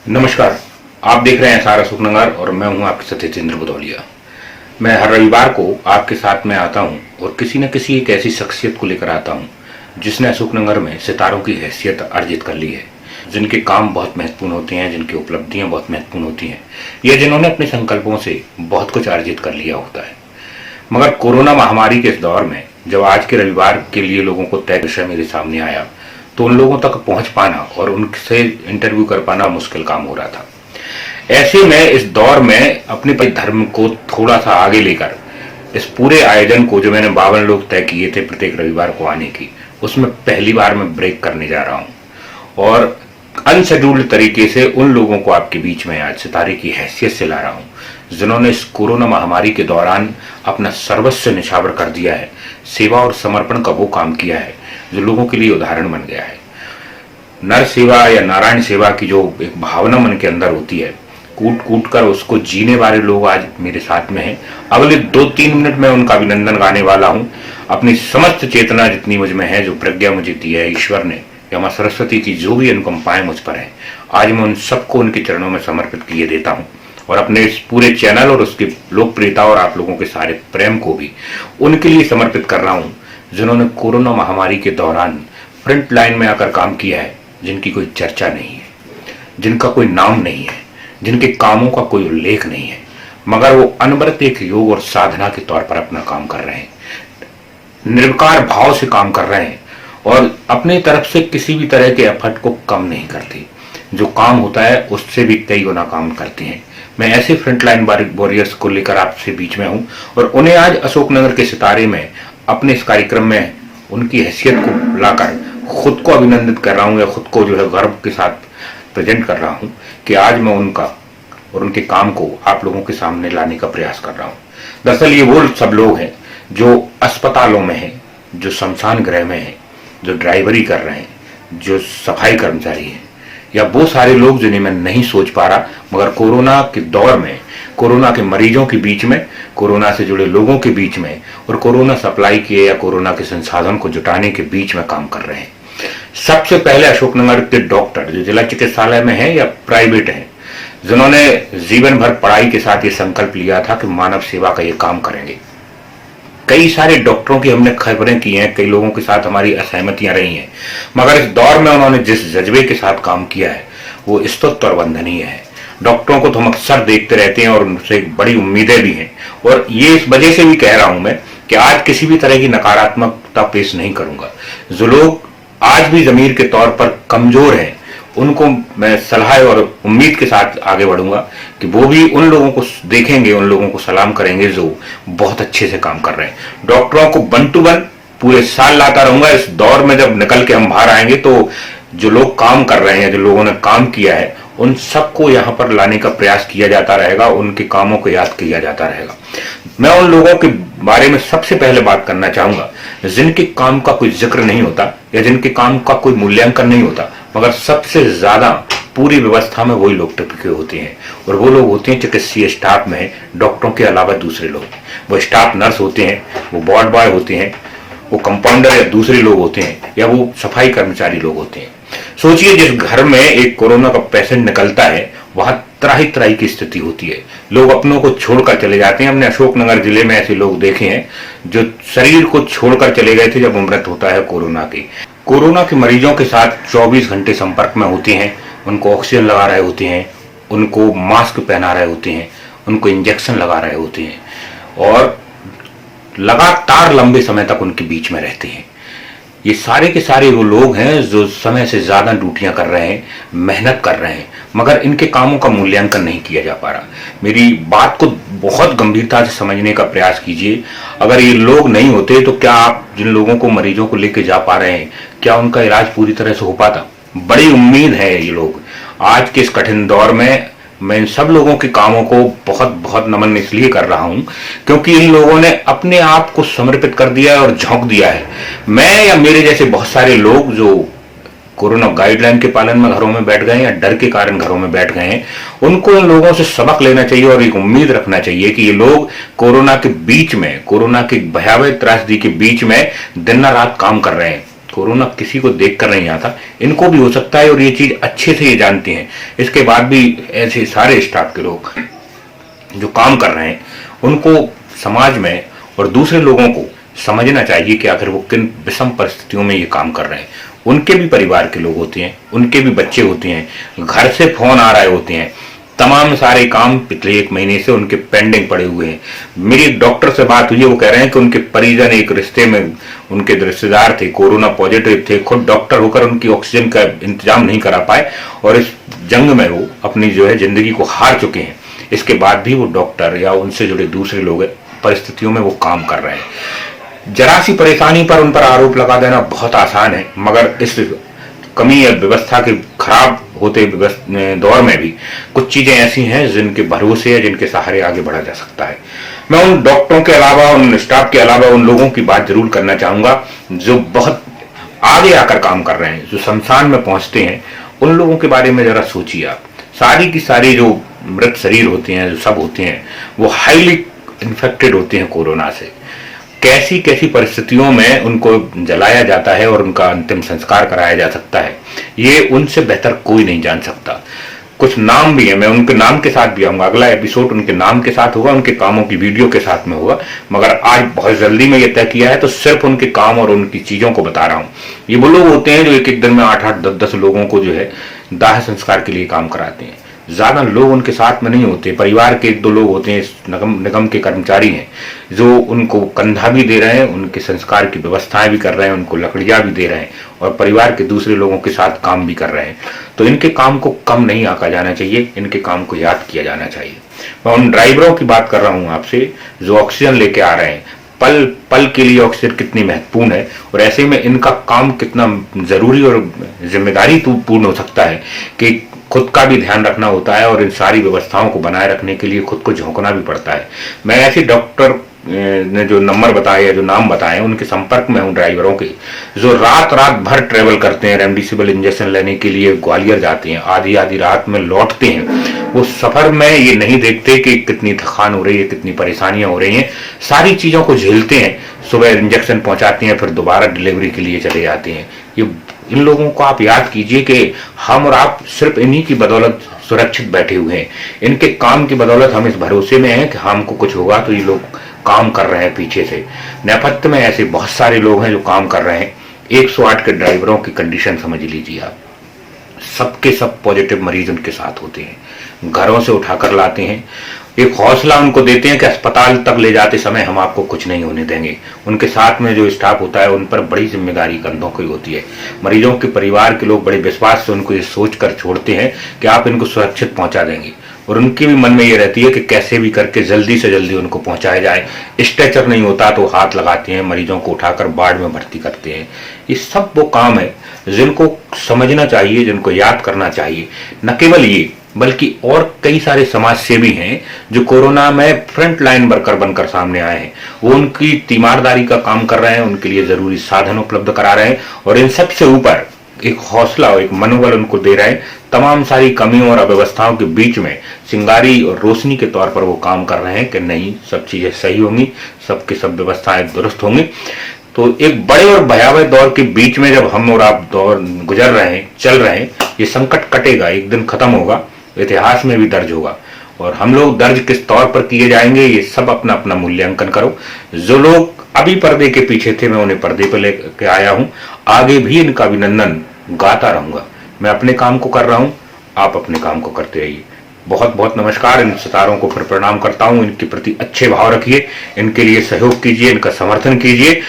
नमस्कार, आप देख रहे हैं सारा सुखनगर और मैं हूं आपके साथ सत्येंद्र भदौलिया। मैं हर रविवार को आपके साथ में आता हूं और किसी न किसी एक ऐसी शख्सियत को लेकर आता हूं जिसने अशोकनगर में सितारों की हैसियत अर्जित कर ली है, जिनके काम बहुत महत्वपूर्ण होते हैं, जिनकी उपलब्धियां बहुत महत्वपूर्ण होती हैं, या जिन्होंने अपने संकल्पों से बहुत कुछ अर्जित कर लिया होता है। मगर कोरोना महामारी के इस दौर में जब आज के रविवार के लिए लोगों को तय विषय मेरे सामने आया तो उन लोगों तक पहुंच पाना और उनसे इंटरव्यू कर पाना मुश्किल काम हो रहा था। ऐसे में इस दौर में अपने धर्म को थोड़ा सा आगे लेकर इस पूरे आयोजन को, जो मैंने 52 लोग तय किए थे प्रत्येक रविवार को आने की, उसमें पहली बार मैं ब्रेक करने जा रहा हूं और अनशेड्यूल्ड तरीके से उन लोगों को आपके बीच में आज सितारे की हैसियत से ला रहा हूं जिन्होंने इस कोरोना महामारी के दौरान अपना सर्वस्व निछावर कर दिया है, सेवा और समर्पण का वो काम किया है जो लोगों के लिए उदाहरण बन गया है। नर सेवा या नारायण सेवा की जो एक भावना मन के अंदर होती है, कूट कूट कर उसको जीने वाले लोग आज मेरे साथ में हैं। अगले 2-3 मिनट में उनका अभिनंदन गाने वाला हूं। अपनी समस्त चेतना जितनी मुझ में है, जो प्रज्ञा मुझे दी है ईश्वर ने या मां सरस्वती की जो भी अनुकंपाएं मुझ पर है, आज मैं उन सबको उनके चरणों में समर्पित किए देता हूं और अपने इस पूरे चैनल और उसकी लोकप्रियता और आप लोगों के सारे प्रेम को भी उनके लिए समर्पित कर रहा हूं जिन्होंने कोरोना महामारी के दौरान फ्रंट लाइन में आकर काम किया है, जिनकी कोई चर्चा नहीं है, जिनका कोई नाम नहीं है, जिनके कामों का कोई उल्लेख नहीं है, मगर वो अनवरत एक योग और साधना के तौर पर अपना काम कर रहे हैं, निर्विकार भाव से काम कर रहे हैं और अपनी तरफ से किसी भी तरह के एफर्ट को कम नहीं करते। जो काम होता है उससे भी कई गुना काम करते हैं। मैं ऐसे फ्रंटलाइन वॉरियर्स को लेकर आपसे बीच में हूं और उन्हें आज अशोकनगर के सितारे में अपने इस कार्यक्रम में उनकी हैसियत को लाकर खुद को अभिनंदित कर रहा हूं या खुद को जो है गर्व के साथ प्रेजेंट कर रहा हूं कि आज मैं उनका और उनके काम को आप लोगों के सामने लाने का प्रयास कर रहा हूं। दरअसल ये वो सब लोग हैं जो अस्पतालों में हैं, जो शमशान गृह में हैं, जो ड्राइवरी कर रहे हैं, जो सफाई कर्मचारी हैं, या वो सारे लोग जिन्हें मैं नहीं सोच पा रहा मगर कोरोना के दौर में, कोरोना के मरीजों के बीच में, कोरोना से जुड़े लोगों के बीच में और कोरोना सप्लाई के या कोरोना के संसाधन को जुटाने के बीच में काम कर रहे हैं। सबसे पहले अशोकनगर के डॉक्टर जो जिला चिकित्सालय में हैं या प्राइवेट हैं, जिन्होंने जीवन भर पढ़ाई के साथ ये संकल्प लिया था कि मानव सेवा का ये काम करेंगे। कई सारे डॉक्टरों की हमने खबरें की हैं, कई लोगों के साथ हमारी असहमतियां रही हैं, मगर इस दौर में उन्होंने जिस जज्बे के साथ काम किया है वो स्तुत्य और वंदनीय है। डॉक्टरों को तो हम अक्सर देखते रहते हैं और उनसे बड़ी उम्मीदें भी हैं और ये इस वजह से भी कह रहा हूं मैं कि आज किसी भी तरह की नकारात्मकता पेश नहीं करूंगा। जो लोग आज भी जमीर के तौर पर कमजोर हैं उनको मैं सलाह और उम्मीद के साथ आगे बढ़ूंगा कि वो भी उन लोगों को देखेंगे, उन लोगों को सलाम करेंगे जो बहुत अच्छे से काम कर रहे हैं। डॉक्टरों को 1 to 1 पूरे साल लाता रहूंगा। इस दौर में जब निकल के हम बाहर आएंगे तो जो लोग काम कर रहे हैं, जो लोगों ने काम किया है, उन सबको यहाँ पर लाने का प्रयास किया जाता रहेगा, उनके कामों को याद किया जाता रहेगा। मैं उन लोगों के बारे में सबसे पहले बात करना चाहूंगा जिनके काम का कोई जिक्र नहीं होता या जिनके काम का कोई मूल्यांकन नहीं होता, मगर सबसे ज्यादा पूरी व्यवस्था में वही लोग टिके होते हैं और वो लोग होते हैं चिकित्सीय स्टाफ में, डॉक्टरों के अलावा दूसरे लोग। वो स्टाफ नर्स होते हैं, वो वार्ड बॉय होते हैं, वो कंपाउंडर या दूसरे लोग होते हैं, या वो सफाई कर्मचारी लोग होते हैं। सोचिए जिस घर में एक कोरोना का पेशेंट निकलता है वहां त्राही त्राही की स्थिति होती है, लोग अपनों को छोड़कर चले जाते हैं। हमने अशोकनगर जिले में ऐसे लोग देखे हैं जो शरीर को छोड़कर चले गए थे जब मृत्यु होता है कोरोना के मरीजों के साथ 24 घंटे संपर्क में होते हैं, उनको ऑक्सीजन लगा रहे होते हैं, उनको मास्क पहना रहे होते हैं, उनको इंजेक्शन लगा रहे होते हैं और लगातार लंबे समय तक उनके बीच में रहते हैं। ये सारे के सारे वो लोग हैं जो समय से ज्यादा ड्यूटियां कर रहे हैं, मेहनत कर रहे हैं, मगर इनके कामों का मूल्यांकन नहीं किया जा पा रहा। मेरी बात को बहुत गंभीरता से समझने का प्रयास कीजिए। अगर ये लोग नहीं होते तो क्या आप जिन लोगों को, मरीजों को लेके जा पा रहे हैं, क्या उनका इलाज पूरी तरह से हो पाता? बड़ी उम्मीद है ये लोग आज के इस कठिन दौर में। मैं इन सब लोगों के कामों को बहुत बहुत नमन इसलिए कर रहा हूं क्योंकि इन लोगों ने अपने आप को समर्पित कर दिया है और झोंक दिया है। मैं या मेरे जैसे बहुत सारे लोग जो कोरोना गाइडलाइन के पालन में घरों में बैठ गए हैं या डर के कारण घरों में बैठ गए हैं, उनको इन लोगों से सबक लेना चाहिए और एक उम्मीद रखना चाहिए कि ये लोग कोरोना के बीच में, कोरोना की भयावह त्रासदी के बीच में दिन रात काम कर रहे हैं। कोरोना किसी को देखकर नहीं आता, इनको भी हो सकता है और ये चीज अच्छे से ये जानते हैं। इसके बाद भी ऐसे सारे स्टाफ के लोग जो काम कर रहे हैं उनको समाज में और दूसरे लोगों को समझना चाहिए कि आखिर वो किन विषम परिस्थितियों में ये काम कर रहे हैं। उनके भी परिवार के लोग होते हैं, उनके भी बच्चे होते हैं, घर से फोन आ रहे होते हैं, तमाम सारे काम पिछले 1 महीने से उनके पेंडिंग पड़े हुए हैं। मेरी एक डॉक्टर से बात हुई है, वो कह रहे हैं कि उनके परिजन एक रिश्ते में उनके रिश्तेदार थे, कोरोना पॉजिटिव थे, खुद डॉक्टर होकर उनकी ऑक्सीजन का इंतजाम नहीं करा पाए और इस जंग में वो अपनी जो है जिंदगी को हार चुके हैं। इसके बाद भी वो डॉक्टर या उनसे जुड़े दूसरे लोग परिस्थितियों में वो काम कर रहे हैं। जरा सी परेशानी पर उन पर आरोप लगा देना बहुत आसान है, मगर इस कमी या व्यवस्था के खराब होते दौर में भी कुछ चीजें ऐसी हैं जिनके भरोसे या जिनके सहारे आगे बढ़ा जा सकता है। मैं उन डॉक्टरों के अलावा, उन स्टाफ के अलावा उन लोगों की बात जरूर करना चाहूंगा जो बहुत आगे आकर काम कर रहे हैं, जो शमशान में पहुंचते हैं। उन लोगों के बारे में जरा सोचिए आप। सारी की सारी जो मृत शरीर होते हैं, जो सब होते हैं, वो हाईली इन्फेक्टेड होते हैं कोरोना से। कैसी कैसी परिस्थितियों में उनको जलाया जाता है और उनका अंतिम संस्कार कराया जा सकता है, ये उनसे बेहतर कोई नहीं जान सकता। कुछ नाम भी है, मैं उनके नाम के साथ भी आऊंगा। अगला एपिसोड उनके नाम के साथ होगा, उनके कामों की वीडियो के साथ में होगा, मगर आज बहुत जल्दी में ये तय किया है तो सिर्फ उनके काम और उनकी चीजों को बता रहा हूं। ये वो लोग होते हैं जो एक एक दिन में 8-8, 10-10 लोगों को जो है दाह संस्कार के लिए काम कराते हैं। ज्यादा लोग उनके साथ में नहीं होते, परिवार के 1-2 लोग होते हैं, निगम के कर्मचारी हैं जो उनको कंधा भी दे रहे हैं, उनके संस्कार की व्यवस्थाएं भी कर रहे हैं, उनको लकड़ियां भी दे रहे हैं और परिवार के दूसरे लोगों के साथ काम भी कर रहे हैं। तो इनके काम को कम नहीं आंका जाना चाहिए, इनके काम को याद किया जाना चाहिए। मैं उन ड्राइवरों की बात कर रहा हूं आपसे जो ऑक्सीजन लेके आ रहे हैं। पल पल के लिए ऑक्सीजन कितनी महत्वपूर्ण है और ऐसे में इनका काम कितना जरूरी और जिम्मेदारी पूर्ण हो सकता है कि खुद का भी ध्यान रखना होता है और इन सारी व्यवस्थाओं को बनाए रखने के लिए खुद को झोंकना भी पड़ता है। मैं ऐसे डॉक्टर ने जो नंबर बताए या जो नाम बताए उनके संपर्क में हूं, ड्राइवरों के, जो रात भर ट्रेवल करते हैं, रेमडेसिविर इंजेक्शन लेने के लिए ग्वालियर जाते हैं, आधी रात में लौटते हैं। वो सफर में ये नहीं देखते कि कितनी थकान हो रही है, कितनी परेशानियां हो रही हैं, सारी चीजों को झेलते हैं। सुबह इंजेक्शन पहुंचाते हैं, फिर दोबारा डिलीवरी के लिए चले जाते हैं। ये इन लोगों को आप याद कीजिए कि हम और आप सिर्फ इन्हीं की बदौलत सुरक्षित बैठे हुए हैं। इनके काम की बदौलत हम इस भरोसे में हैं कि हमको कुछ होगा तो ये लोग काम कर रहे हैं पीछे से। नेपथ्य में ऐसे बहुत सारे लोग हैं जो काम कर रहे हैं। 108 के ड्राइवरों की कंडीशन समझ लीजिए आप। सबके सब पॉजिटिव मरीज उनके साथ होते हैं, घरों से उठाकर लाते हैं, एक हौसला उनको देते हैं कि अस्पताल तक ले जाते समय हम आपको कुछ नहीं होने देंगे। उनके साथ में जो स्टाफ होता है उन पर बड़ी जिम्मेदारी कंधों की होती है। मरीजों के परिवार के लोग बड़े विश्वास से उनको ये सोच कर छोड़ते हैं कि आप इनको सुरक्षित पहुंचा देंगे और उनके भी मन में ये रहती है कि कैसे भी करके जल्दी से जल्दी उनको पहुंचाया जाए। स्ट्रेचर नहीं होता तो हाथ लगाते हैं, मरीजों को उठाकर वार्ड में भर्ती करते हैं। ये सब वो काम है जिनको समझना चाहिए, जिनको याद करना चाहिए। न केवल ये बल्कि और कई सारे समाज सेवी हैं जो कोरोना में फ्रंट लाइन वर्कर बनकर सामने आए हैं। वो उनकी तीमारदारी का काम कर रहे हैं, उनके लिए जरूरी साधन उपलब्ध करा रहे हैं और इन सबसे ऊपर एक हौसला और एक मनोबल उनको दे रहे हैं। तमाम सारी कमियों और अव्यवस्थाओं के बीच में चिंगारी और रोशनी के तौर पर वो काम कर रहे हैं कि नहीं, सब चीजें सही होंगी, सबकी सब व्यवस्थाएं दुरुस्त होंगी। तो एक बड़े और भयावह दौर के बीच में जब हम और आप दौर गुजर रहे हैं, चल रहे हैं, ये संकट कटेगा, एक दिन खत्म होगा, इतिहास में भी दर्ज होगा और हम लोग दर्ज किस तौर पर किए जाएंगे ये सब अपना अपना मूल्यांकन करो। जो लोग अभी पर्दे के पीछे थे मैं उन्हें पर्दे पर लेकर आया हूं, आगे भी इनका अभिनंदन गाता रहूंगा। मैं अपने काम को कर रहा हूं, आप अपने काम को करते रहिए। बहुत बहुत नमस्कार। इन सितारों को फिर प्रणाम करता हूं। इनके प्रति अच्छे भाव रखिए, इनके लिए सहयोग कीजिए, इनका समर्थन कीजिए।